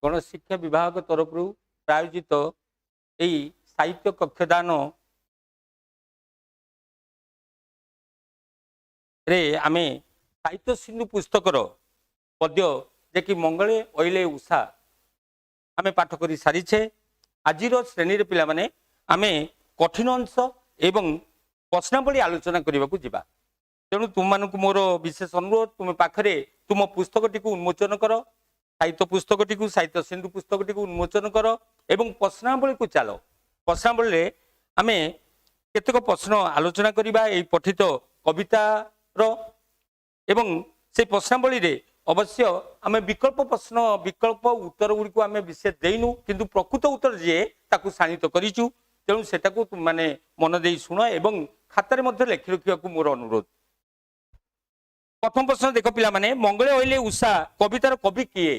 गणशिक्षा विभाग तरफ प्रायोजित यही साहित्य कक्षदान रे आमे साहित्य सिंधु पुस्तकर पद्य जे कि मंगले ओइले उषा आमे पाठ कर सारीछे। आज श्रेणी पिला माने आमे कठिन अंश एवं प्रश्नावली आलोचना करने को जिबा। तेणु तुम मानक मोर विशेष अनुरोध तुम पाखरे तुम पुस्तकटी उन्मोचन कर, साहित्य पुस्तकटी साहित्य सिंधु पुस्तकटी उन्मोचन कर एवं प्रश्नावली को चलो। प्रश्नावली आम केतक प्रश्न आलोचना करवा यही पठित कवितार एवं से प्रश्नावली रे अवश्य आम विकल्प प्रश्न विकल्प उत्तर गुड़ी आम विशेष देनु किंतु प्रकृत उत्तर जी ताकू शाणित करूँ। तेणु सेटा को तुम माने मन दे शुण एवं खातार मध्य लेखि रखा मोर अनुरोध। प्रथम प्रश्न देख पिला माने मंगले ओइले उषा कवितार कवि किए?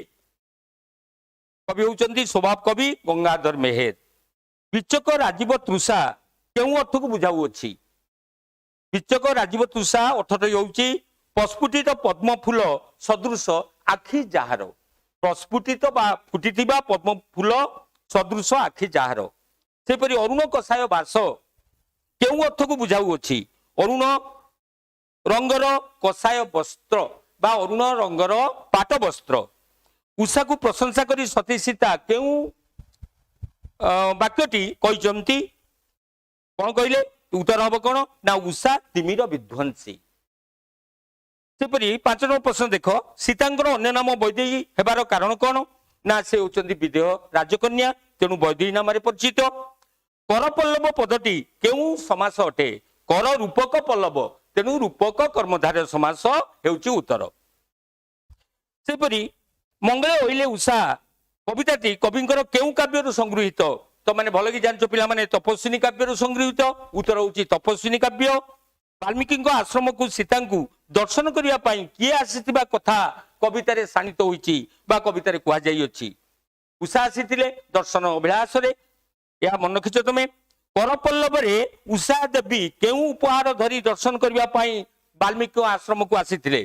कवि होउचंदी स्वभाव कवि गंगाधर मेहेर। विचक राजीव तृषा केउ अर्थ को बुझाऊ अछि? विचक राजीव तृषा अर्थटी होउची प्रस्फुटित पद्म फूल सदृश आखि जाहार। प्रस्फुटित बा फुटिथिबा पद्म फूल सदृश आखि जाहार। सेपरि अरुण कषाय बास केउ अर्थ को बुझाऊ अछि? अरुण रंगर कषाय वस्त्र बा अरुण रंगर पाट वस्त्र। उषा को प्रशंसा करी सती सीता केउ वाक्यटी कहिसंती? कौन कहले उत्तर हम कौन ना उषा तिमिर विध्वंसी। सेपरि 5 नंबर प्रश्न देख सीतांकर अन्य नाम वैदेही हेबार कारण कौन ना से होचंदी विदेह राजकन्या तेणु वैदेही नाम परिचित। कर पल्लव पदटी केउ समास अटे? कर रूपक पल्लव तेणु रूपक कर्मधारय समास हेउची उत्तर। सेपरि मंगले ओइले उषा कविताटी कविंकर केउ काव्यरु संगृहीत? तो माने भल कि जानचो पिला माने तपस्विनी काव्यरु संगृहीत। उत्तर होउची तपस्विनी काव्य। वाल्मीकि आश्रम को सीता को दर्शन करिया पई किए आसीथिबा कथा कवितारे शाणित होईची बा कवितारे कुआ जाई अछि। उषा आसीथिले दर्शन अभिलाष रे। या मन रखिछ तमे कर पल्लव रे उषा देवी केउ उपहार धरी दर्शन करिया पई वाल्मीकि आश्रम को आसीथिले?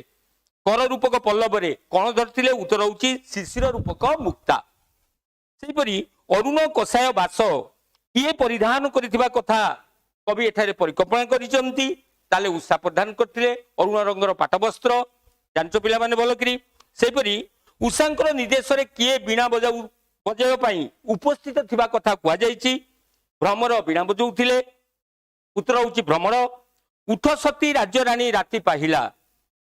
कर रूपक पल्लव रे कोन धरथिले? उत्तर होउची शिशिर रूपक मुक्ता। सेपरि अरुण कषाय बास किए परिधान करिथिबा कथा कवि एठारे परिकल्पना करिसंती? ताले उषा प्रदान करथिले अरुण रंगर पाट वस्त्र। जानचो पिला माने बोल करी। सेपरि उषांकर निर्देश रे किए बीणा बजाइबा पई उपस्थित थिबा कथा कुआ जाईची? भ्रमर बीणा बजाउथिले। उत्तर होउची भ्रमर। उठ सती राज्य रानी राति पाहिला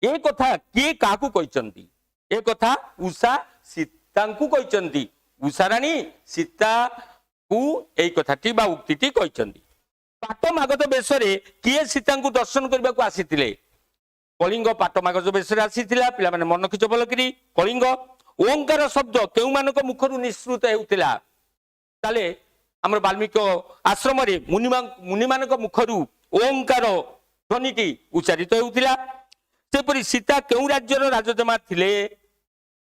ए कथा किए काकू कहिसंती? ए कथा उषा सीतांकू कहिसंती। उषा रानी सीता को एई कथाटी बा उक्तिटी कहिसंती। पाट मागध बेशरे किए सीता को दर्शन करने को आसीथिले? कलिंग पाट मागध बेशरे आसीथिला। पिला माने मन रखिछ बोल करी। कलिंग ओंकार शब्द केउ मानक मुखरु निश्रुत हेउतिला? ताले हमर वाल्मीकि आश्रम रे मुनि मानक मुखरु ओंकार ध्वनिटी उच्चारित हेउतिला। सेपरि सीता केउ राज्यर राजजमा थिले?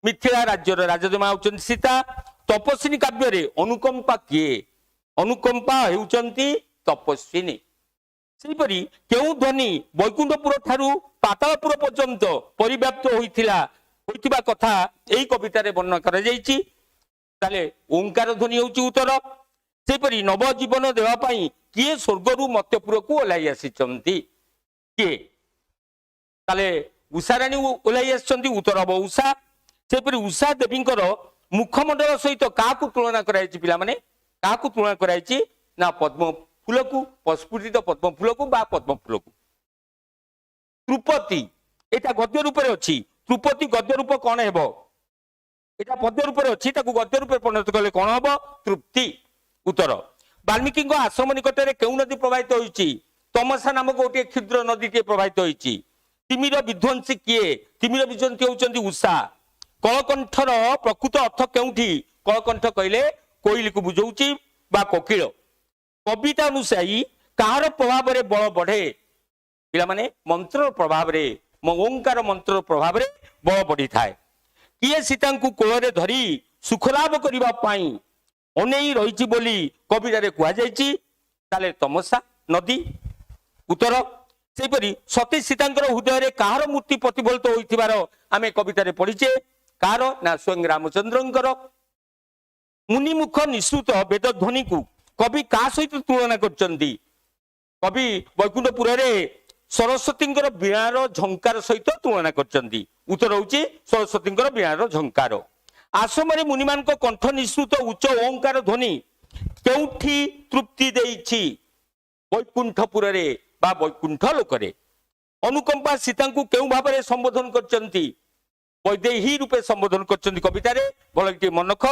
मिथिला राज्यर राजजमा होउचन सीता। तपस्विनी काव्य रे अनुकंपा किए? अनुकंपा हेउचंती तपस्विनी। सेपरि केउ ध्वनि वैकुंठपुर ठारू पातालपुर पर्यंत परिव्याप्त होइथिबा कथा एई कविता रे वर्णन करा जाईची? ताले ओंकार ध्वनि होउची उत्तर। सेपरि नव जीवन देवा पई किए स्वर्गरु मत्यपुर को ओलाई आसीचंती? किए? ताले उषा रानी ओलाई आसीचंती। उत्तर हबो उषा। सेपरि उषा देवींकर मुखमंडल सहित काकू तुलना कराइची? पिला माने काकू तुलना कराइची ना पद्म फूल को प्रस्फुटित पद्म फूल को बा पद्म फूल को। त्रुपति एटा गद्य रूप रे अछि। त्रुपति गद्य रूप कोन हेबो? एटा पद्य रूप रे अछि ताकू गद्य रूप रे परिणत कले कोन हेबो? तृप्ति। उत्तर वाल्मीकि आश्रम निकट रे केउ नदी प्रवाहित होईची? तमसा नामक गोटे क्षुद्र नदी टे प्रवाहित होईची। तिमिर विध्वंसी किए? तिमिर विध्वंसी होउचंदी उषा। कलकंठर प्रकृत अर्थ केउठी? कलकंठ कहले कोइल को बुझौची बा कोकिल। कविता अनुसायी कहार प्रभाव रे बल बढ़े? पिला माने मंत्र प्रभाव रे ओंकार मंत्र प्रभाव रे बल बढ़ी थाए। किए सीता को कोल रे धरी सुखलाभ करिबा पई अनेई रहिची बोली कविता रे कुआ जाईची? ताले तमसा नदी। उत्तर सेपरि सती सीतांकर हृदय रे कहार मूर्ति प्रतिफलित होइथिबार आमे कविता रे पढिचे? कार ना स्वयं रामचंद्रंकर। मुनिमुख निश्रुत वेद ध्वनि को कवि का सहित तुलना करचंती कवि वैकुंठपुर सरस्वती वीणार झंकार सहित तुलना करचंती उत्तर होची सरस्वती वीणार झंकार आश्रम मुनि मान कंठ निश्रुत उच्च ओंकार ध्वनि केउठी तृप्ति देइछि वैकुंठपुर बा वैकुंठ लोकरे अनुकंपा सीता को केउ भाव में संबोधन करचंती वैदेही रूपे संबोधन करचंती कवितारे भल मन रख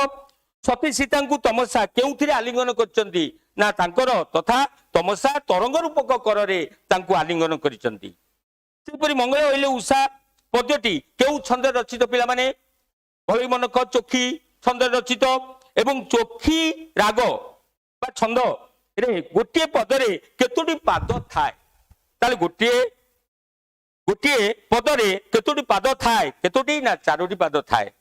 सती सीता को तमसा केउथिरे आलिंगन करचंती ना तांकर तथा तमसा तरंग रूपक कररे तांको आलिंगन करिचंती सेपरि मंगल होइले उषा पद्यटी केउ छंद रचित पिला माने भल मन रख चोखी छंद रचित एवं चोखी राग बा छंद रे गोटे पदरे केतोटी पाद थाए ताले गोटे पदरे केतोटी पाद थाए केतोटी ना चारोटी पाद थाए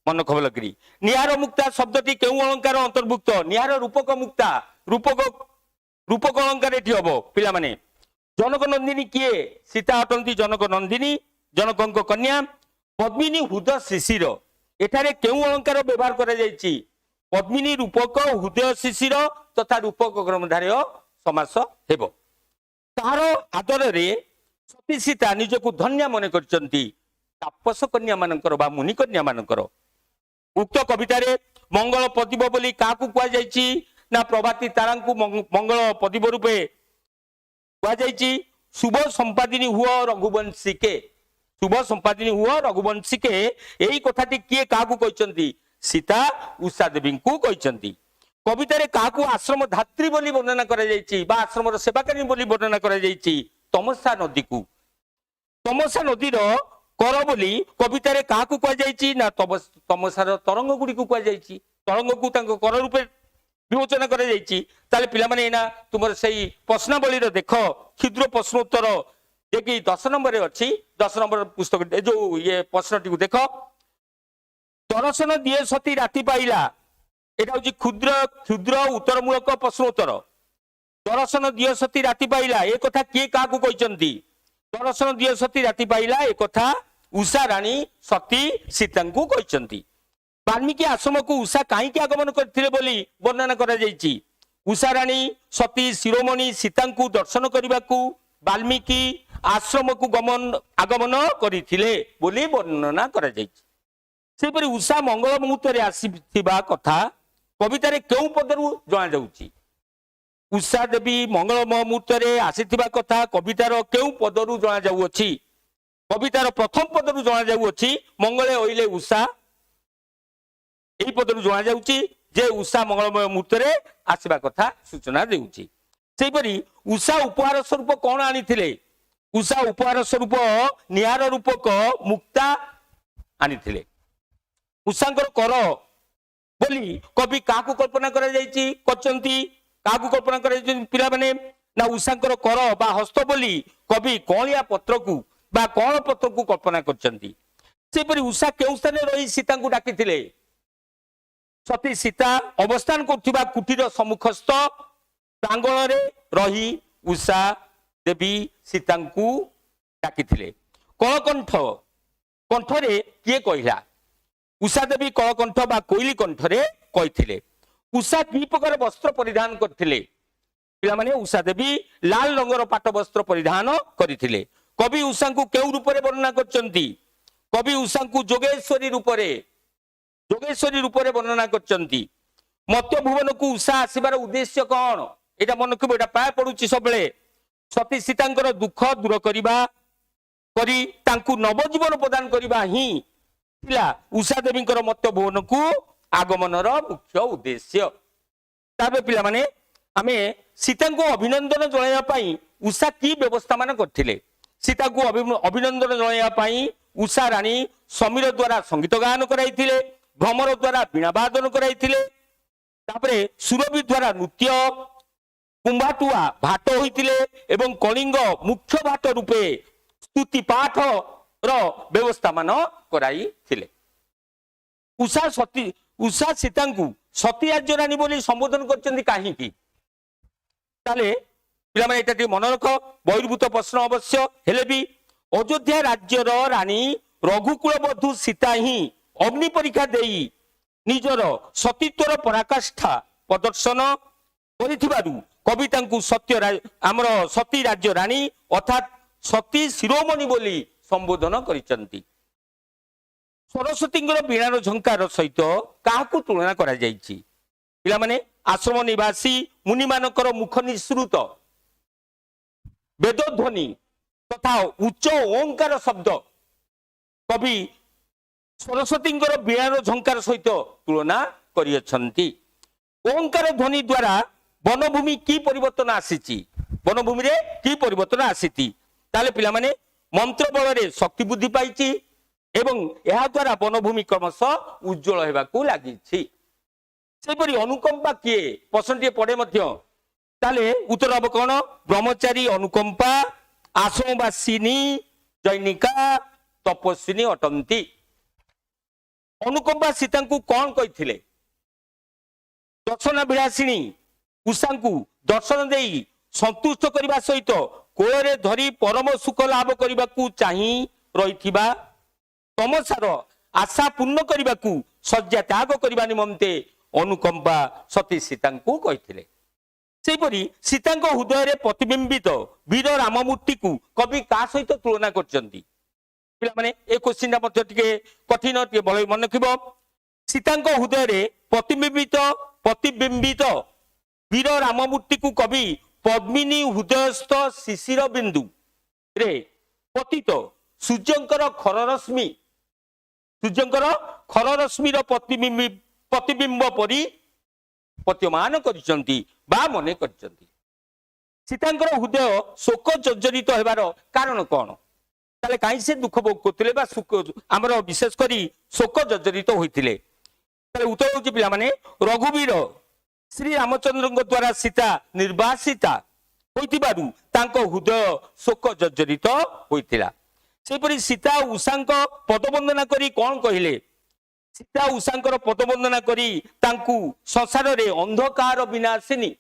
मन खबर करी निहार मुक्ता शब्दटी केउ अलंकार अंतर्भुक्त निहार रूपक मुक्ता रूपक अलंकार एठी हबो पिला माने जनक नंदिनी किए सीता अटंती जनक नंदिनी जनकंक कन्या पद्मिनी हृदय शिशिर एठारे केउ अलंकार व्यवहार करा जायछि पद्मिनी रूपक हृदय शिशिर तथा रूपक कर्मधारय समास हेबो तार आदर रे सती सीता निजको धन्य मन करचंती तापस कन्या मानकर बा मुनि कन्या मानकर उक्त कवितारे मंगल पदिब बोली काकू कुआ जायछि ना प्रभाती तारांकु मंगल पदिब रूपे कुआ जायछि शुभ संपादिनी हुआ रघुवंशी के शुभ संपादिनी हुआ रघुवंशी के एही कथाटी किए काकू कहचंती सीता उषा देवी को कहचंती कवितारे काकू आश्रम धात्री बोली वर्णना करा जायछि बा आश्रम सेवाकारिणी बोली वर्णना करा जायछि तमसा नदी को तमसा नदीर कर बोली कवितारे काकू कुआ जायछि ना तमसार तरंग गुडी को कुआ जायछि तरंग को तांको कर रूपे विवेचना करा जायछि ताले पिला माने एना तुमर सेही प्रश्नावली रो देखो क्षुद्र प्रश्नोत्तर जे कि 10 नंबर रे अछि 10 नंबर पुस्तक जो ये प्रश्नटी को देखो दर्शन दिए सती राति पाइला एटा होछि क्षुद्र क्षुद्र उत्तरमूलक प्रश्नोत्तर दर्शन दिए सती राति पाइला ए कथा किए काकू कहचंती दर्शन दिए सती राति पाइला ए कथा उषा रानी सती सीता को कहचंती वाल्मीकि आश्रम को उषा कहीं आगमन करथिले बोली वर्णना करा जायछि उषा रानी सती शिरोमणि सीता को दर्शन करने को वाल्मीकि आश्रम को आगमन करथिले बोली वर्णना करा जायछि सेपरि उषा मंगल मुहूर्त रे आसीथिबा कथा कवितारे केउ पदरु जणा जाउछि उषा देवी मंगल मुहूर्त रे आसीथिबा कथा कवितार केउ पदरु जणा जाउछि कवितार प्रथम पदरु जणा जाउछि मंगले होइले उषा एही पदरु जणा जाउछि जे उषा मंगलमय मुहूर्त रे आसीबा कथा सूचना देउछि सेपरि उषा उपहार स्वरूप कोन आनिथिले उषा उपहार स्वरूप निहार रूपक मुक्ता आनिथिले उषांकर कर बोली कवि काकू कल्पना करा जायछि करचंती काकू कल्पना करा जायछि पिला माने ना उषांकर कर बा हस्त बोली कवि कौलिया पत्र को बा कौन पत्र को कल्पना करचंती सेपरि उषा केउ स्थान रही सीता को डाकिथिले सती सीता अवस्थान करथिबा कुटीर सम्मुखस्थ प्रांगण रे रही उषा देवी सीता को डाकिथिले कलकंठ कंठरे किए कहिला उषा देवी कलकंठ बा कोइली कंठरे कहिथिले उषा की प्रकार वस्त्र परिधान करथिले पिला माने उषा देवी लाल रंगर पाट वस्त्र परिधान करथिले कवि उषा को केउ रूप रे वर्णना करचंती कवि उषा को जोगेश्वरी रूप रे वर्णना करचंती मत्य भुवन को उषा आसीबार उद्देश्य कौन एटा मन को एटा पाए पडुची सबले सती सीतांकर दुख दूर करिबा करी तांकु नवजीवन प्रदान करिबा ही पिला उषा देवींकर मत्य भुवन को आगमनर मुख्य उद्देश्य ताबे पिला माने आमे सीता को अभिनंदन जणाया पाई उषा की व्यवस्था मान करथिले सीता को अभिनंदन जणाया पाई उषा रानी समीर द्वारा संगीत गायन कराइथिले भ्रमर द्वारा वीणा वादन कराइथिले तापरे सुरभि द्वारा नृत्य कुंभाटुआ भाट होइथिले एवं कलिंग मुख्य भाट रूपे स्तुति पाठ रो व्यवस्था मान कराइथिले उषा सीता को सती राज्य रानी बोली संबोधन करचंदी काहे की ताले पिला माने एटा मन रख बहिर्भूत प्रश्न अवश्य हेले भी अयोध्या राज्यर रानी रघुकुल बधू सीता ही अग्नि परीक्षा देई ନିଜର ସତୀତ୍ୱର ପରାକାଷ୍ଠା ପ୍ରଦର୍ଶନ କରିଥିବାରୁ କବି ତାଙ୍କୁ ଆମର ସତୀ ରାଜ୍ୟ ରାଣୀ ଅର୍ଥାତ୍ ସତୀ ଶିରୋମଣି ବୋଲି ସମ୍ବୋଧନ କରିଛନ୍ତି। ସରସ୍ୱତୀଙ୍କର ବୀଣାର ଝଙ୍କାର ସହିତ କାହାକୁ ତୁଳନା କରାଯାଇଛି? ପିଲାମାନେ ଆଶ୍ରମ ନିବାସୀ ମୁନିମାନଙ୍କର ମୁଖ ନିଃସୃତ ବେଦଧ୍ୱନି ତଥା ଉଚ୍ଚ ଓଙ୍କାର ଶବ୍ଦ କବି ସରସ୍ୱତୀଙ୍କର ବୀଣାର ଝଙ୍କାର ସହିତ ତୁଳନା କରିଅଛନ୍ତି। ଓଙ୍କାର ଧ୍ୱନି ଦ୍ୱାରା ବନଭୂମି କି ପରିବର୍ତ୍ତନ ଆସିଛି? ବନଭୂମିରେ କି ପରିବର୍ତ୍ତନ ଆସିଛି? ତାହେଲେ ପିଲାମାନେ ମନ୍ତ୍ର ବଳରେ ଶକ୍ତି ବୃଦ୍ଧି ପାଇଛି ଏବଂ ଏହା ଦ୍ୱାରା ବନଭୂମି କ୍ରମଶଃ ଉଜ୍ଜଳ ହେବାକୁ ଲାଗିଛି। ସେହିପରି ଅନୁକମ୍ପା କିଏ? ପ୍ରଶ୍ନଟିଏ ପଡେ ମଧ୍ୟ। ତାହେଲେ ଉତ୍ତର ହବ କଣ? ବ୍ରହ୍ମଚାରୀ ଅନୁକମ୍ପା ଆଶ୍ରମବାସିନୀ ଜୈନିକା ତପସ୍ୱିନୀ ଅଟନ୍ତି। ଅନୁକମ୍ପା ସୀତାଙ୍କୁ କଣ କହିଥିଲେ? ଦର୍ଶନାଭିଳାଷିଣୀ ଉଷାଙ୍କୁ ଦର୍ଶନ ଦେଇ ସନ୍ତୁଷ୍ଟ କରିବା ସହିତ କୋଳରେ ଧରି ପରମ ସୁଖ ଲାଭ କରିବାକୁ ଚାହିଁ ରହିଥିବା ତମସାର ଆଶା ପୂର୍ଣ୍ଣ କରିବାକୁ ଶଯ୍ୟା ତ୍ୟାଗ କରିବା ନିମନ୍ତେ ଅନୁକମ୍ପା ସତୀ ସୀତାଙ୍କୁ କହିଥିଲେ। ସେହିପରି ସୀତାଙ୍କ ହୃଦୟରେ ପ୍ରତିବିମ୍ବିତ ବୀର ରାମ ମୂର୍ତ୍ତିକୁ କବି କାହା ସହିତ ତୁଳନା କରିଛନ୍ତି? ପିଲାମାନେ ଏ କୋଶ୍ଚିନ୍ଟା ମଧ୍ୟ ଟିକେ କଠିନ, ଟିକେ ଭଲ ମନେ ରଖିବ। ସୀତାଙ୍କ ହୃଦୟରେ ପ୍ରତିବିମ୍ବିତ ବୀର ରାମ ମୂର୍ତ୍ତିକୁ କବି ପଦ୍ମିନୀ ହୃଦୟସ୍ଥ ଶିଶିର ବିନ୍ଦୁ ରେ ପତିତ ସୂର୍ଯ୍ୟଙ୍କର ଖରରଶ୍ମିର ପ୍ରତିବିମ୍ବ ପରି ପ୍ରତୀୟମାନ କରିଛନ୍ତି ବା ମନେ କରିଛନ୍ତି। ସୀତାଙ୍କର ହୃଦୟ ଶୋକ ଜର୍ଜରିତ ହେବାର କାରଣ କଣ? ତାହେଲେ କାହିଁ ସେ ଦୁଃଖ ଭୋଗ କରୁଥିଲେ ବା ଆମର ବିଶେଷ କରି ଶୋକ ଜର୍ଜରିତ ହୋଇଥିଲେ? ତାହେଲେ ଉତ୍ତର ହେଉଛି ପିଲାମାନେ ରଘୁବୀର ଶ୍ରୀ ରାମଚନ୍ଦ୍ରଙ୍କ ଦ୍ୱାରା ସୀତା ନିର୍ବାସିତା ହୋଇଥିବାରୁ ତାଙ୍କ ହୃଦୟ ଶୋକ ଜର୍ଜରିତ ହୋଇଥିଲା। ସେହିପରି ସୀତା ଉଷାଙ୍କ ପଦବନ୍ଦନା କରି କଣ କହିଲେ? ସୀତା ଉଷାଙ୍କର ପଦବନ୍ଦନା କରି ତାଙ୍କୁ ସଂସାରରେ ଅନ୍ଧକାର ବିନାଶିନୀ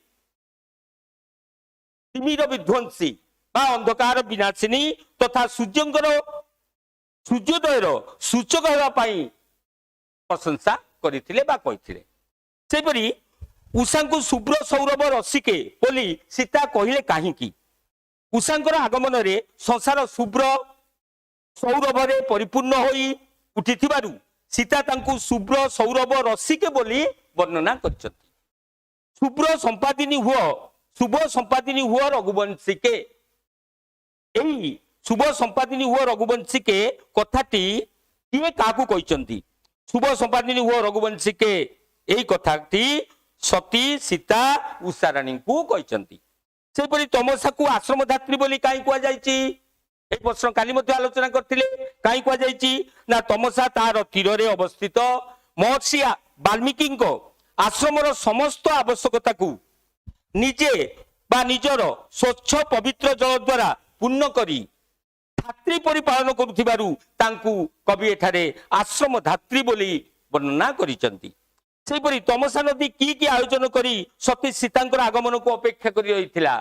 ତିମିର ବିଧ୍ୱଂସୀ ବା ଅନ୍ଧକାର ବିନାଶିନୀ ତଥା ସୂର୍ଯ୍ୟୋଦୟର ସୂଚକ ହେବା ପାଇଁ ପ୍ରଶଂସା କରିଥିଲେ ବା କହିଥିଲେ। ସେହିପରି ଉଷାଙ୍କୁ ଶୁଭ୍ର ସୌରଭ ରସିକେ ବୋଲି ସୀତା କହିଲେ କାହିଁକି? ଉଷାଙ୍କର ଆଗମନରେ ସଂସାର ଶୁଭ୍ର ସୌରଭରେ ପରିପୂର୍ଣ୍ଣ ହୋଇ ଉଠିଥିବାରୁ ସୀତା ତାଙ୍କୁ ଶୁଭ୍ର ସୌରଭ ରସିକେ ବୋଲି ବର୍ଣ୍ଣନା କରିଛନ୍ତି। ଶୁଭ୍ର ସମ୍ପାଦିନୀ ହୁଅ ରଘୁବଂଶିକେ। ଏହି ଶୁଭ ସମ୍ପାଦିନୀ ହୁଅ ରଘୁବଂଶିକେ କଥାଟି କିଏ କାହାକୁ କହିଛନ୍ତି? ଶୁଭ ସମ୍ପାଦିନୀ ହୁଅ ରଘୁବଂଶିକେ ଏହି କଥାଟି ସତୀ ସୀତା ଉଷାରାଣୀଙ୍କୁ କହିଛନ୍ତି। ସେହିପରି ତମସାକୁ ଆଶ୍ରମ ଧାତ୍ରୀ ବୋଲି କାହିଁ କୁହାଯାଇଛି? এই প্রশ্ন কালি মধ্যে আলোচনা করলে কাই কুযাইছি না তমসা তার তীরে অবস্থিত মহর্ষি বাল্মীকিঙ্ক আশ্রমর সমস্ত আবশ্যকতাকু নিজে বা নিজর স্বচ্ছ পবিত্র জল দ্বারা পূর্ণ করি ধাত্রী পরিপালন করুথিবারু তাঙ্কু কবি এঠারে আশ্রম ধাত্রী বলি বর্ণনা করিছন্তি। সেইপরি তমসা নদী কি আয়োজন করি সতী সীতাঙ্কর আগমনকু অপেক্ষা করি রহিছিলা?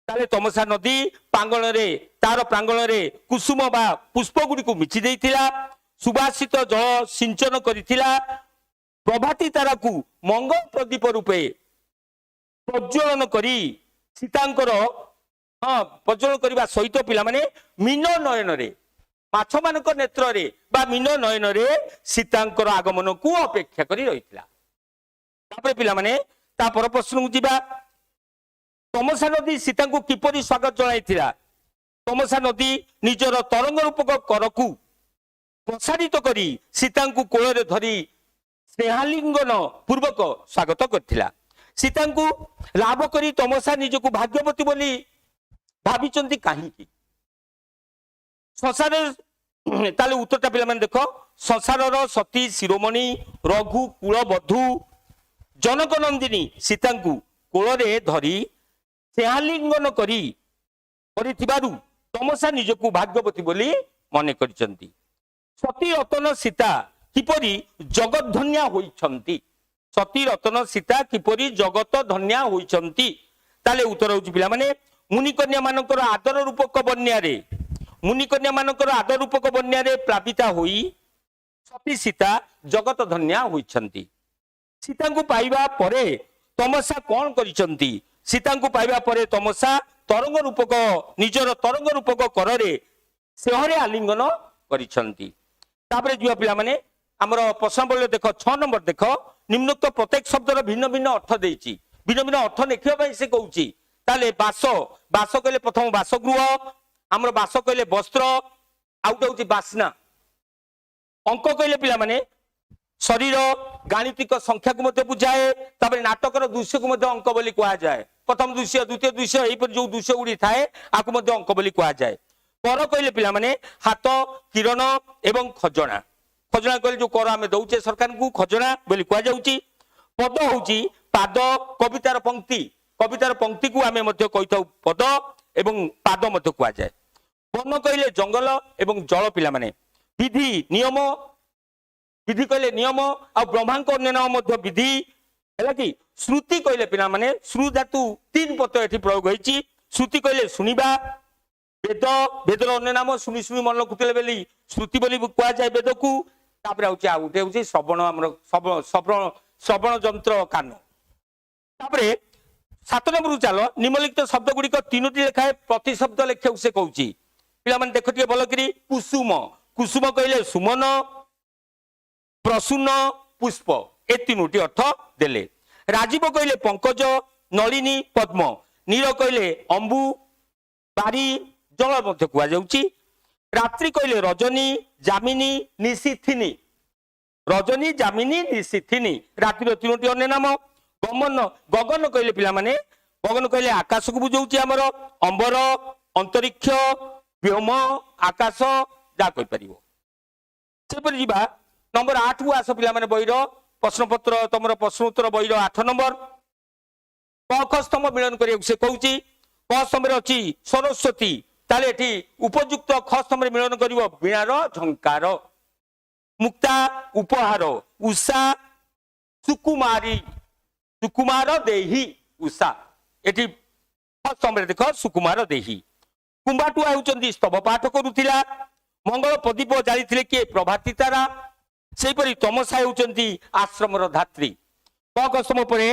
তাহলে তমসা নদী তার প্রাঙ্গণরে কুসুম বা পুষ্প গুড়িକୁ মিছি ଦେଇଥିଲା, সুবাসিত জল সিঞ্চন କରିଥିଲା, প্রভাতী তারাকু মঙ্গল প্রদীপ রূপে প্রজ্বলন করি সীতাঙ্কর প্রজ্বলন করিবা সহিত পিলামানে মীন নয়ନରେ মাছ ମାନଙ୍କ ନେତ୍ରରେ বা মীন নয়ନରେ সীতাঙ্কর আগমনକୁ অপেক্ষা କରି ରହିଥିଲା। তারপরে পিলামানে তা পর প্রশ্নକୁ ଯିବା। তমসা নদী সীতাঙ্কু কিপরি স্বাগত জনাইছিলা? তমসা নদী নিজর তরঙ্গ রূপক করকু প্রসারিত করি সীতাঙ্কু কোଳରେ ধরি স্নেহালিঙ্গন পূর্বক স্বাগত କରିଥିଲା। সীতাঙ্কু লাভ করি তমসা নিজକୁ ভাগ্যবতী বলি ভাবিଛନ୍ତି কাহিঁকি? সংসার তাহলে উত্তরটা পিলাମାନେ দেখো, সংসারর সতী শিরোমণি রঘু কুলবধূ জনক নন্দিনী সীতাঙ্কু কোଳରେ ধরি স্নেহালিঙ্গন କରିଥିବାରୁ ତମସା ନିଜକୁ ଭାଗ୍ୟବତୀ ବୋଲି ମନେ କରିଛନ୍ତି। ସତୀ ରତନ ସୀତା କିପରି ଜଗତ ଧନ୍ୟା ହୋଇଛନ୍ତି? ସତୀ ରତନ ସୀତା କିପରି ଜଗତ ଧନ୍ୟା ହୋଇଛନ୍ତି? ତାହେଲେ ଉତ୍ତର ହେଉଛି ପିଲାମାନେ ମୁନିକନ୍ୟା ମାନଙ୍କର ଆଦର ରୂପକ ବନ୍ୟାରେ ପ୍ଲାବିତା ହୋଇ ସତୀ ସୀତା ଜଗତ ଧନ୍ୟା ହୋଇଛନ୍ତି। ସୀତାଙ୍କୁ ପାଇବା ପରେ ତମସା କଣ କରିଛନ୍ତି? ସୀତାଙ୍କୁ ପାଇବା ପରେ ତମସା ତରଙ୍ଗ ରୂପକ ନିଜର ତରଙ୍ଗ ରୂପକ କରରେ ସେହରେ ଆଲିଙ୍ଗନ କରିଛନ୍ତି। ତାପରେ ଯିବା ପିଲାମାନେ ଆମର ପ୍ରଶ୍ନାବଳୀରେ ଦେଖ 6 ନମ୍ବର ଦେଖ ନିମ୍ନୋକ୍ତ ପ୍ରତ୍ୟେକ ଶବ୍ଦର ଭିନ୍ନ ଭିନ୍ନ ଅର୍ଥ ଦେଇଛି। ଭିନ୍ନ ଭିନ୍ନ ଅର୍ଥ ଲେଖିବା ପାଇଁ ସେ କହୁଛି। ତାହେଲେ ବାସ, ବାସ କହିଲେ ପ୍ରଥମ ବାସଗୃହ, ଆମର ବାସ କହିଲେ ବସ୍ତ୍ର, ଆଉ ଗୋଟେ ହଉଛି ବାସ୍ନା। ଅଙ୍କ କହିଲେ ପିଲାମାନେ ଶରୀର ଗାଣିତିକ ସଂଖ୍ୟାକୁ ମଧ୍ୟ ବୁଝାଏ। ତାପରେ ନାଟକର ଦୃଶ୍ୟକୁ ମଧ୍ୟ ଅଙ୍କ ବୋଲି କୁହାଯାଏ। ପ୍ରଥମ ଦୃଶ୍ୟ, ଦ୍ୱିତୀୟ ଦୃଶ୍ୟ, ଏହିପରି ଯୋଉ ଦୃଶ୍ୟ ଗୁଡି ଥାଏ ଆକୁ ମଧ୍ୟ ଅଙ୍କ ବୋଲି କୁହାଯାଏ। କର କହିଲେ ପିଲାମାନେ ହାତ, କିରଣ ଏବଂ ଖଜଣା। ଖଜଣା କହିଲେ ଯୋଉ କର ଆମେ ଦଉଛେ ସରକାରଙ୍କୁ ଖଜଣା ବୋଲି କୁହାଯାଉଛି। ପଦ ହଉଛି ପାଦ, କବିତାର ପଙ୍କ୍ତି, କବିତାର ପଙ୍କ୍ତିକୁ ଆମେ ମଧ୍ୟ କହିଥାଉ ପଦ ଏବଂ ପାଦ ମଧ୍ୟ କୁହାଯାଏ। ବନ କହିଲେ ଜଙ୍ଗଲ ଏବଂ ଜଳ ପିଲାମାନେ। ବିଧି ନିୟମ, ବିଧି କହିଲେ ନିୟମ, ଆଉ ବ୍ରହ୍ମାଙ୍କ ଅନ୍ୟ ନାମ ମଧ୍ୟ ବିଧି ହେଲା କି। ଶ୍ରୁତି କହିଲେ ପିଲାମାନେ ଶ୍ରୁ ଧାତୁ 3 ପଦ ଏଠି ପ୍ରୟୋଗ ହେଇଛି। ଶ୍ରୁତି କହିଲେ ଶୁଣିବା, ବେଦ, ବେଦର ଅନ୍ୟ ନାମ ଶୁଣି ଶୁଣି ମନ ରଖୁଥିଲେ ବୋଲି ଶ୍ରୁତି ବୋଲି କୁହାଯାଏ ବେଦକୁ। ତାପରେ ହଉଛି ଆଉ ଗୋଟେ ହଉଛି ଶ୍ରବଣ, ଆମର ଶ୍ରବଣ ଯନ୍ତ୍ର କାନ। ତାପରେ 7 ନମ୍ବରକୁ ଚାଲ। ନିମ୍ନଲିଖିତ ଶବ୍ଦ ଗୁଡିକ 3ଟି ଲେଖାଏ ପ୍ରତି ଶବ୍ଦ ଲେଖିବାକୁ ସେ କହୁଛି। ପିଲାମାନେ ଦେଖ ଟିକେ ଭଲ କରି। କୁସୁମ, କୁସୁମ କହିଲେ ସୁମନ, ପ୍ରସୂନ, ପୁଷ୍ପ, ଏ 3ଟି ଅର୍ଥ ଦେଲେ। ରାଜୀବ କହିଲେ ପଙ୍କଜ, ନଳିନୀ, ପଦ୍ମ। ନୀଳ କହିଲେ ଅମ୍ବୁ, ବାରି, ଜଳ ମଧ୍ୟ କୁହାଯାଉଛି। ରାତ୍ରି କହିଲେ ରଜନୀ, ଯାମିନୀ, ନିଶିଥିନୀ। ରଜନୀ, ଯାମିନୀ, ନିଶିଥିନୀ ରାତ୍ରିର 3ଟି ଅନ୍ୟ ନାମ। ଗମନ, ଗଗନ କହିଲେ ପିଲାମାନେ ଗଗନ କହିଲେ ଆକାଶକୁ ବୁଝାଉଛି ଆମର ଅମ୍ବର, ଅନ୍ତରିକ୍ଷ, ବ୍ଯୋମ, ଆକାଶ ଯାହା କହିପାରିବ। ସେପରି ଯିବା ନମ୍ବର 8 କୁ ଆସ ପିଲାମାନେ। ବହିର ପ୍ରଶ୍ନପତ୍ର ତମର ପ୍ରଶ୍ନ ଉତ୍ତର ବହିର 8 ନମ୍ବର। କ ଖ ସ୍ତମ୍ଭ ମିଳନ କରିବାକୁ ସେ କହୁଛି। କ ସ୍ତମ୍ଭରେ ଅଛି ସରସ୍ୱତୀ, ତାହେଲେ ଏଠି ଉପଯୁକ୍ତ ଖ ସ୍ତମ୍ଭରେ ମିଳନ କରିବ ବୀଣାର ଝଙ୍କାର। ମୁକ୍ତା, ଉପହାର। ଉଷା, ସୁକୁମାରୀ, ସୁକୁମାର ଦେହି, ଉଷା। ଏଠି ଖ ସ୍ତମ୍ଭରେ ଦେଖ ସୁକୁମାର ଦେହି। କୁମ୍ଭାଟୁଆ ହେଉଛନ୍ତି ସ୍ତବ ପାଠ କରୁଥିଲା। ମଙ୍ଗଳ ପ୍ରଦୀପ ଜାଳିଥିଲେ କିଏ? ପ୍ରଭାତୀ ତାରା। ସେହିପରି ତମସା ହେଉଛନ୍ତି ଆଶ୍ରମର ଧାତ୍ରୀ। କ ଖ ସ୍ତମ୍ଭ ପରେ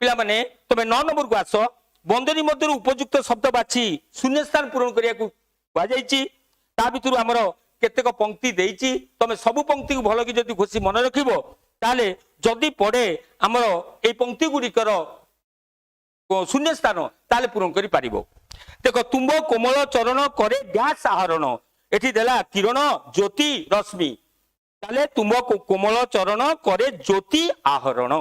ପିଲାମାନେ ତମେ 9 ନମ୍ବରକୁ ଆସ। ବନ୍ଦନୀ ମଧ୍ୟରୁ ଉପଯୁକ୍ତ ଶବ୍ଦ ବାଛି ଶୂନ୍ୟସ୍ଥାନ ପୂରଣ କରିବାକୁ କୁହାଯାଇଛି। ତା ଭିତରୁ ଆମର କେତେକ ପଙ୍କ୍ତି ଦେଇଛି। ତମେ ସବୁ ପଙ୍କ୍ତିକୁ ଭଲ କି ଯଦି ଘୋଷି ମନେ ରଖିବ ତାହେଲେ ଯଦି ପଡେ ଆମର ଏଇ ପଙ୍କ୍ତି ଗୁଡିକର ଶୂନ୍ୟ ସ୍ଥାନ ତାହେଲେ ପୂରଣ କରିପାରିବ। ଦେଖ ତୁମ୍ବ କୋମଳ ଚରଣ କରେ ଡ୍ୟାସ୍ ଆହରଣ। ଏଠି ଦେଲା କିରଣ, ଜ୍ୟୋତି, ରଶ୍ମି। ତାହେଲେ ତୁମ୍ବ କୋମଳ ଚରଣ କରେ ଜ୍ୟୋତି ଆହରଣ।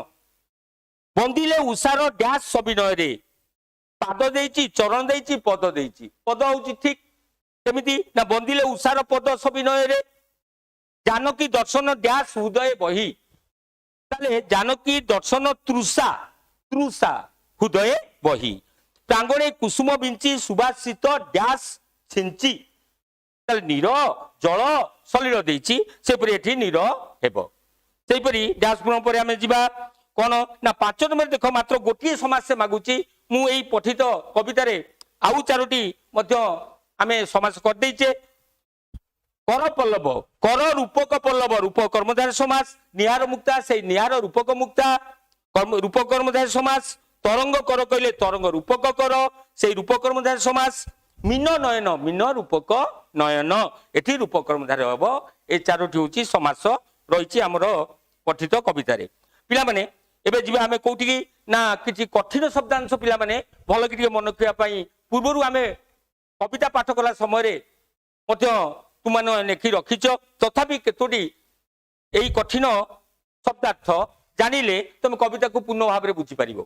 ବନ୍ଦିଲେ ଉଷାର ଡ୍ୟାସ୍ ସବିନୟରେ। ପାଦ ଦେଇଛି, ଚରଣ ଦେଇଛି, ପଦ ଦେଇଛି। ପଦ ହଉଛି ଠିକ କେମିତି ନା ବନ୍ଦିଲେ ଉଷାର ପଦ ସବିନୟରେ। ଜାନକୀ ଦର୍ଶନ ଡ୍ୟାସ୍ ହୃଦୟ ବହି। ତାହେଲେ ଜାନକୀ ଦର୍ଶନ ତୃଷା, ତୃଷା ହୃଦୟ ବହି। ପ୍ରାଙ୍ଗଣେ କୁସୁମ ବିଞ୍ଚି ସୁବାସିତ ଡ୍ୟାସ୍ ଛିଞ୍ଚି। ତାହେଲେ ନୀର, ଜଳ, ସଲିଳ ଦେଇଛି, ସେପରି ଏଠି ନୀର ହେବ। ସେହିପରି ଡ୍ୟାସ୍ ପୂରଣ ପରେ ଆମେ ଯିବା କଣ ନା 5 ନମ୍ବର ଦେଖ ମାତ୍ର ଗୋଟିଏ ସମାସ ସେ ମାଗୁଛି। ମୁଁ ଏଇ ପଠିତ କବିତାରେ ଆଉ 4ଟି ମଧ୍ୟ ଆମେ ସମାସ କରିଦେଇଛେ। କର ପଲ୍ଲବ, କର ରୂପକ ପଲ୍ଲବ, ରୂପ କର୍ମଧାର ସମାସ। ନିହାର ମୁକ୍ତା, ସେଇ ନିହାର ରୂପକ ମୁକ୍ତା, ରୂପ କର୍ମଧାର ସମାସ। ତରଙ୍ଗ କର କହିଲେ ତରଙ୍ଗ ରୂପକ କର, ସେଇ ରୂପ କର୍ମଧାର ସମାସ। ମୀନ ନୟନ, ମୀନ ରୂପକ ନୟନ, ଏଠି ରୂପ କର୍ମଧାର ହବ। এই 4ଟି ହଉଛି ସମାସ ରହିଛି ଆମର ପଠିତ କବିତାରେ। ପିଲାମାନେ ଏବେ ଯିବା ଆମେ କୋଉଠିକି ନା କିଛି କଠିନ ଶବ୍ଦାଂଶ ପିଲାମାନେ ଭଲ କି ଟିକେ ମନେ ରଖିବା ପାଇଁ ପୂର୍ବରୁ ଆମେ କବିତା ପାଠ କଲା ସମୟରେ ମଧ୍ୟ ତୁମାନେ ଲେଖି ରଖିଛ। ତଥାପି କେତୋଟି এই কঠিন শব্দার্থ জানিলে তুমি কবিতাকে পূর্ণ ভাবে বুঝিপারিব।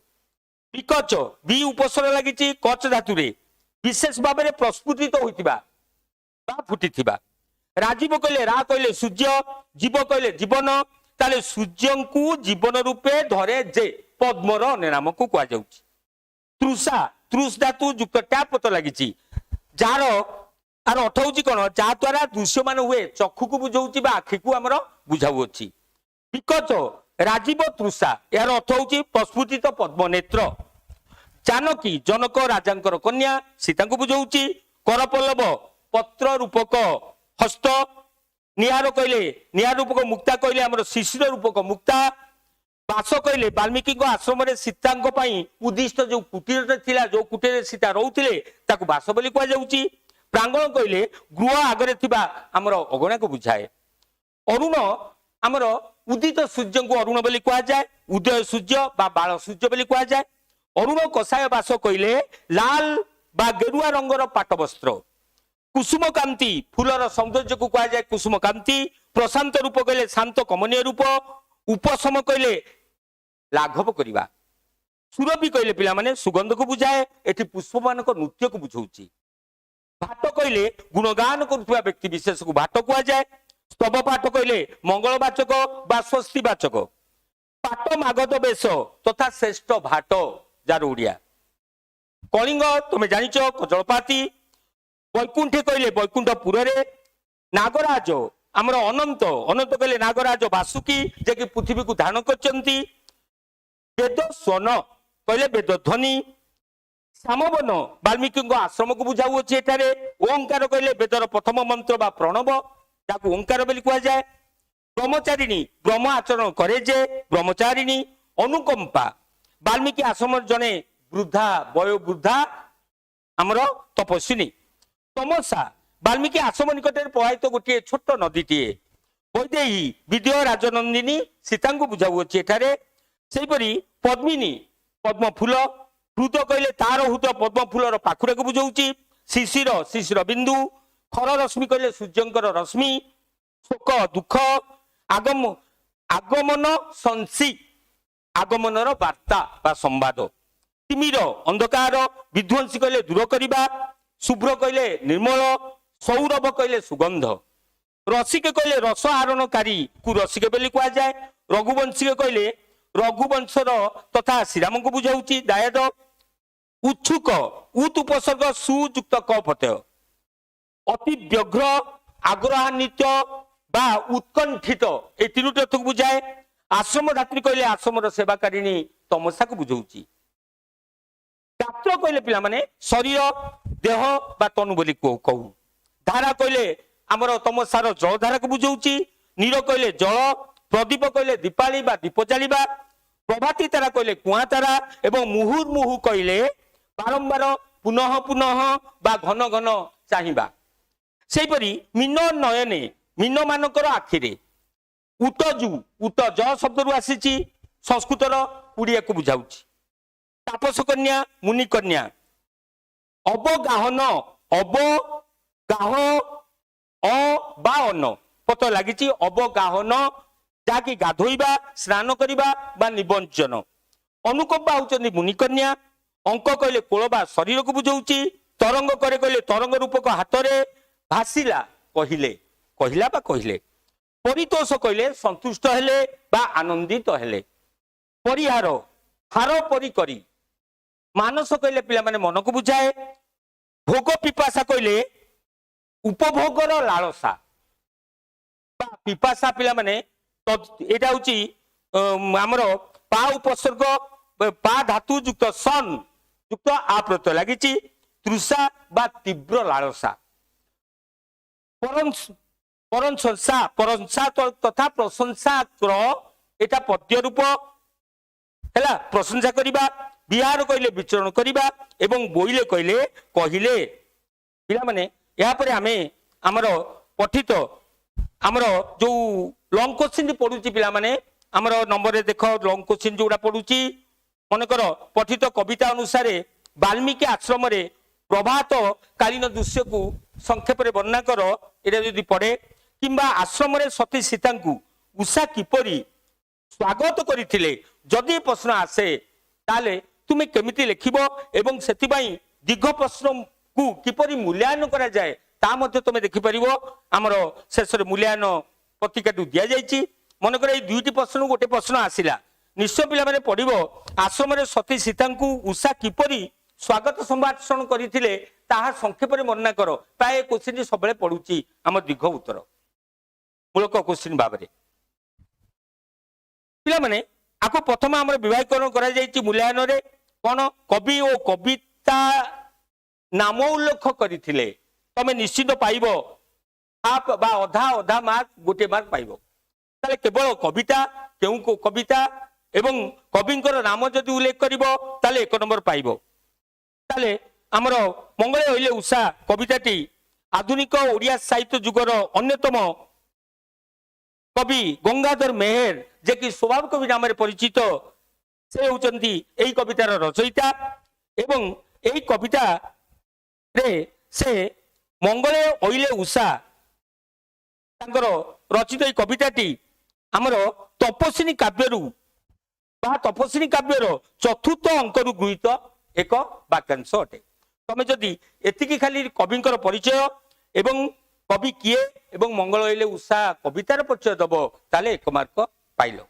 বিকচ, বি উপসর্গ লাগিছি কচ ধাতুরে, বিশেষ ভাবে প্রস্ফুটিত হইতিবা বা ফুটিথিবা। রাজীব কইলে রা কইলে সূর্য, জীব কইলে জীবন। তাহলে সূর্যଙ୍କୁ জীবন রূপে ধরে যে পদ্মর ଅନ୍ୟ ନାମକୁ କୁହାଯାଉଛି। ତୃଷା, ତୃଷ ଧାତୁ ଯୁକ୍ତ ଟ୍ୟାପ ପତ ଲାଗିଛି। ଯାହାର ଆର ଅର୍ଥ ହଉଛି କଣ? ଯାହା ଦ୍ୱାରା ଦୃଶ୍ୟମାନ ହୁଏ, ଚକ୍ଷୁକୁ ବୁଝାଉଛି ବା ଆଖିକୁ ଆମର ବୁଝାଉଅଛି। ବିକଚ, ରାଜୀବ ତୃଷା, ଏହାର ଅର୍ଥ ହଉଛି ପ୍ରସ୍ଫୁଟିତ ପଦ୍ମନେତ୍ର। ଜାନକୀ, ଜନକ ରାଜାଙ୍କର କନ୍ୟା, ସୀତାଙ୍କୁ ବୁଝାଉଛି। କରପଲ୍ଲବ, ପତ୍ର ରୂପକ ହସ୍ତ। निहार कहले निहार रूपक मुक्ता कहले आमर शिशिर रूपक मुक्ता बास कहले वाल्मीकि आश्रम सीता उद्दिष्ट जो कुटीर थिला जो कुटीर सीता रोते ताकू बास बोली कहुच्छी प्रांगण कहले गृह आगरे थिबा आमर अगणा को बुझाए अरुण आमर उदित सूर्य को अरुण बोली कहुए उदय सूर्य बा बाल सूर्य बोली कहुए अरुण कषाय बास कहले लाल बा गेरुआ रंगर पाट वस्त्र कुसुम कांति फूलर सौंदर्य को कहुए कुसुम कांति प्रशांत रूप कहले शांत कमनीय रूप उपशम कहले लाघव करवा सुरभि कहले पिला माने सुगंध को बुझाए एठी पुष्प मानक नृत्य को बुझाउची भाट कहले गुणगान करुवा व्यक्ति विशेष को भाट कहुए स्तव पाठ कहले मंगलवाचक बा स्वस्तिवाचक पाट मागध बेश तथा श्रेष्ठ भाट जार ओडिया कलिंग तुम जानिच कजलपाती वैकुंठे कहले वैकुंठपुर नागराज आमर अनंत अनंत कहले नागराज वासुकी जे कि पृथ्वी को धारण करचंती वेद स्वन कहले वेद ध्वनि सामवन वाल्मीकि आश्रम को बुझाऊँचे एठारे ओंकार कहले वेदर प्रथम मंत्र बा प्रणव ताकू ओंकार बोली कहुए ब्रह्मचारिणी ब्रह्म आचरण करे जे ब्रह्मचारिणी अनुकंपा वाल्मीकि आश्रम जने वृद्धा वयो वृद्धा आमर तपस्विनी तमसा वाल्मीकि आश्रम निकट प्रवाहित गोटे छोट नदीटीए वैदेही विद्य राजनंदिनी सीता को बुझाऊँचे एठारे सेपरी पद्मिनी पद्म फूल हृद कहले तार हृद पद्म फूलर पाखुरे को बुझाऊँची शिशिर शिशिर बिंदु खर रश्मि कहले सूर्यंकर रश्मि शोक दुख आगम आगमन संसी आगमनर वार्ता बा संवाद तिमिर अंधकार विध्वंसी कहले दूर करवा शुभ्र कहले निर्मल सौरभ कहले सुगंध रसिक कहले रस आरणकारी को रसिक बोली कहुए रघुवंशी कहले रघुवंशर तथा श्रीराम को बुझाऊँची दायद उच्छुक उत उपसर्ग सुयुक्त क प्रत्यय अति व्यग्र आग्रहान्वित बा उत्कंठित ए तीनोटी अर्थ को बुझाए आश्रम धात्री कहले आश्रम सेवाकारिणी तमसा को बुझाऊँची गात्र कहले पिला माने शरीर देह बा तनु बोली कहू धारा कहले आमर तमसार जल धारा को बुझाऊँची नीर कहले जल प्रदीप कहले दीपाली बा दीप जालिबा प्रभाती तारा कहले कुआ तारा एवं मुहुर्मुहु कहले बारंबार पुनः पुनः बा घन घन चाहिबा सेपरी मीन नयने मीन मानकर आखिरे उटजु उट ज शब्द रु आसी संस्कृतर उड़िया को बुझाऊँची तापस कन्या मुनि कन्या अवगाहन अवगाह अ बा अन्न पत लगी अवगाहन जहाँकि गाधोइबा स्नान करवा बा निबंचन अनुकंपा होचंदी मुनि कन्या अंक कहले कोल बा शरीर को बुझाऊँची तरंग करे कहले तरंग रूपक हाथ में भासिला कहले कहला बा कहले परितोष कहले संतुष्ट हेले बा आनंदित हेले परिहार हार परी करी मानस कहले पिला माने मन को बुझाए भोग पिपासा कहले उपभोगर लालसा बा पिपासा पिला माने एटा होची आमर पा उपसर्ग पा धातु युक्त सन युक्त आ प्रत्यय लगी तृषा बा तीव्र लालसा प्रशंसा तथा प्रशंसा एटा पद्य रूप है प्रशंसा करवा विहार कहले विचरण करवा एवं बोइले कहले कहले पिला माने या परे आमे आमर पठित आमर जो लॉन्ग क्वेश्चन पढ़ुची पिला माने आमर नंबर रे देख लॉन्ग क्वेश्चन जोड़ा पढ़ुची मनकर पठित कविता अनुसार वाल्मीकि आश्रम रे प्रभात कालीन दृश्य को संक्षेप रे वर्णना कर एटा जदि पढ़े किंबा आश्रम रे सती सीता को उषा किपरि स्वागत करथिले जदि प्रश्न आसे ताले तुमे केमिति लिखिबो एवं सेतिबाई दीर्घ प्रश्न को किपरि मूल्यांकन करा जाए ता मध्ये तुमे देखि परिबो हमरो शेष रे मूल्यांकन पत्रिकाटू दिया जाइछि मन कर दुईटी प्रश्न गोटे प्रश्न आसिला निश्चय पिला माने पढ़िबो आश्रम रे सती सीता को उषा किपरि स्वागत संभाषण करथिले ताहा संक्षेप रे वर्णना करो प्राय क्वेश्चन सबले पढुची हम दीर्घ उत्तर मूलक क्वेश्चन भाबरे पिला माने आको प्रथम हमर विभागीकरण करा जाइछि मूल्यांकन रे कोन कवि ओ कविता नाम उल्लेख करथिले तमे निश्चित पाइबो हाफ बा अधा अधा मार्क गोटे मार्क पाइबो ताले केवल कविता केउ कविता एवं कविंकर नाम जदि उल्लेख करिवो ताले 1 नंबर पाइबो ताले हमर मंगले होइले उषा कविताटी आधुनिक ओडिया साहित्य जुगर अन्यतम कवि गंगाधर मेहर जे कि स्वभाव कवि नाम परिचित से होचंती एई कवितार रचयिता एवं एई कविता रे से मंगले ओइले उषा तांकर रचित एई कविताटी हमर तपस्विनी काव्यरू बा तपस्विनी काव्यर चतुर्थ अंकरू गृहीत एक वाक्यांश अटे तमे जदि एतिकी खाली कविंकर परिचय एवं कवि किए एवं मंगल होइले उषा कवितार परिचय दब ताले 1 मार्क पाइलो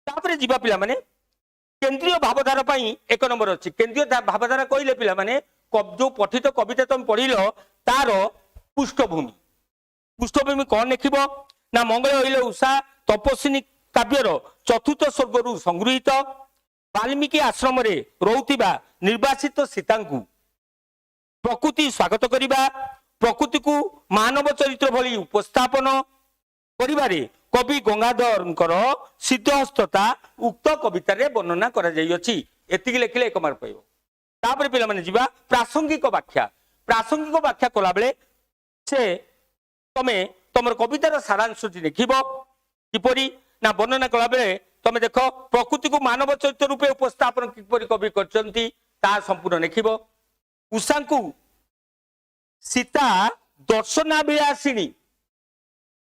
तापरे जीवा पिला माने केंद्रीय भावधारा पई 1 नंबर अछि केंद्रीय भावधारा कइले पिला माने जो पठित कविता तुम पढ़िलो तार पृष्ठभूमि कौन लिखिबो ना मंगल होइले उषा तपस्विनी काव्यर चतुर्थ स्वर्गरू संगृहीत वाल्मीकि आश्रम रे रहुतिबा निर्वासित सीतांकु प्रकृति स्वागत करिबा प्रकृति को मानव चरित्र भली उपस्थापन करिबारे कवि गंगाधरकर सिद्धहस्तता उक्त कविता रे वर्णना करा जाई अछि एतिकी लेखिले 1 मार्क पाइबो तापर पिला माने जीवा प्रासंगिक व्याख्या कला बेले से तमे तमर कवितार सारांश लिखिबो किपरि ना वर्णना कला बेले तमे देखो प्रकृति को मानव चरित्र रूपे उपस्थापन किपरि कवि करचंती ता संपूर्ण लिखिबो उषांकु सीता दर्शनाभिलाषिणी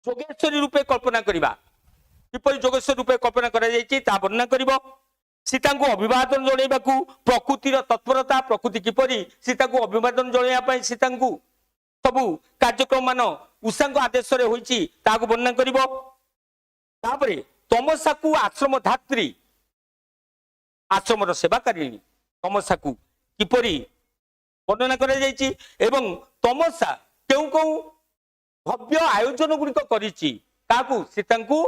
जोगेश्वरी रूपे कल्पना करिबा किपरि जोगेश्वरी रूपे कल्पना करा जायछि ता वर्णना करिबो सीता को अभिवादन जणैबाकू प्रकृतिर तत्परता प्रकृति किपरि सीता को अभिवादन जणैया पई सीता को सबु कार्यक्रम मान उषा आदेश रे होईछि ताको वर्णना करिवो तापरे तमसा को आश्रम धात्री आश्रम सेवाकारिणी तमसा को किपरि वर्णना करा जायछि एवं तमसा केउ केउ भव्य आयोजन गुड़िक करिछि ताको सीता को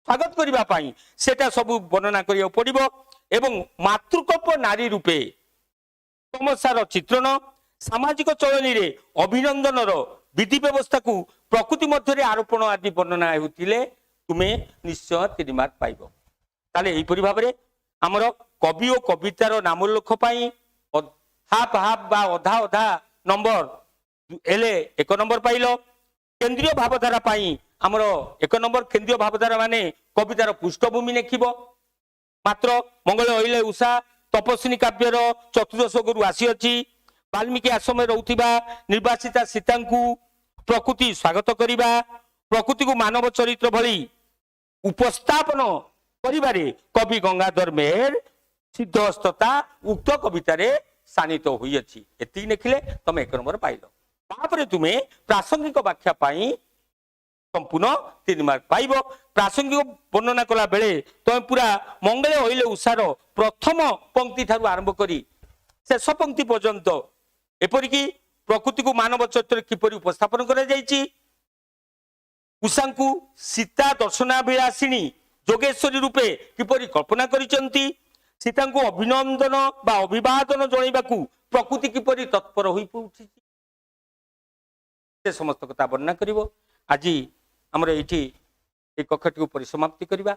स्वागत करिबा पई सेटा सब वर्णना करियो पड़िबो एवं मातृकप नारी रूपे तमसार चित्रण सामाजिक चलनी रे अभिनंदन विधि व्यवस्था को प्रकृति मध्य आरोपण आदि वर्णना होतिले तुमे निश्चय 3 मार्क पाइबो ताले एई परि भाबरे हमर कवि और कवितार नामोल्लेख पई हाफ हाफ बा अधा अधा नंबर एले 1 नंबर पाइलो केंद्रीय भावधारा पई हमर 1 नंबर केंद्रीय भावधारा माने कवितार पृष्ठभूमि लिखिबो मात्र मंगल होइले उषा तपस्विनी काव्यर चतुर्थ स्वर्गरू आसी अछि वाल्मीकि आश्रम रहुतिबा निर्वासिता सीतांकु प्रकृति स्वागत करिबा प्रकृति को मानव चरित्र भली उपस्थापन करिबारे कवि गंगाधर मेहर सिद्धहस्तता उक्त कविता रे सानित होई अछि एति लिखिले तमे 1 नंबर पाइलो तापरे तुमे प्रासंगिक व्याख्या पाई संपूर्ण 3 मार्क पाइब प्रासंगिक वर्णना कला बेले तुम पूरा मंगले होइले उषार प्रथम पंक्ति ठारू आरंभ करी शेष पंक्ति पर्यंत एपरिकी प्रकृति को मानव चरित्र किपरि उपस्थापन करा जायछि उषांकु सीता दर्शनाभिलाषिणी जोगेश्वरी रूपे किपरि कल्पना करिसंती सीता को अभिनंदन बा अभिवादन जणैबाकू प्रकृति किपरि तत्पर होई पउछि से समस्त कथा वर्णना करिवो आज आमर ये कक्षटी परिसमाप्ति करवा।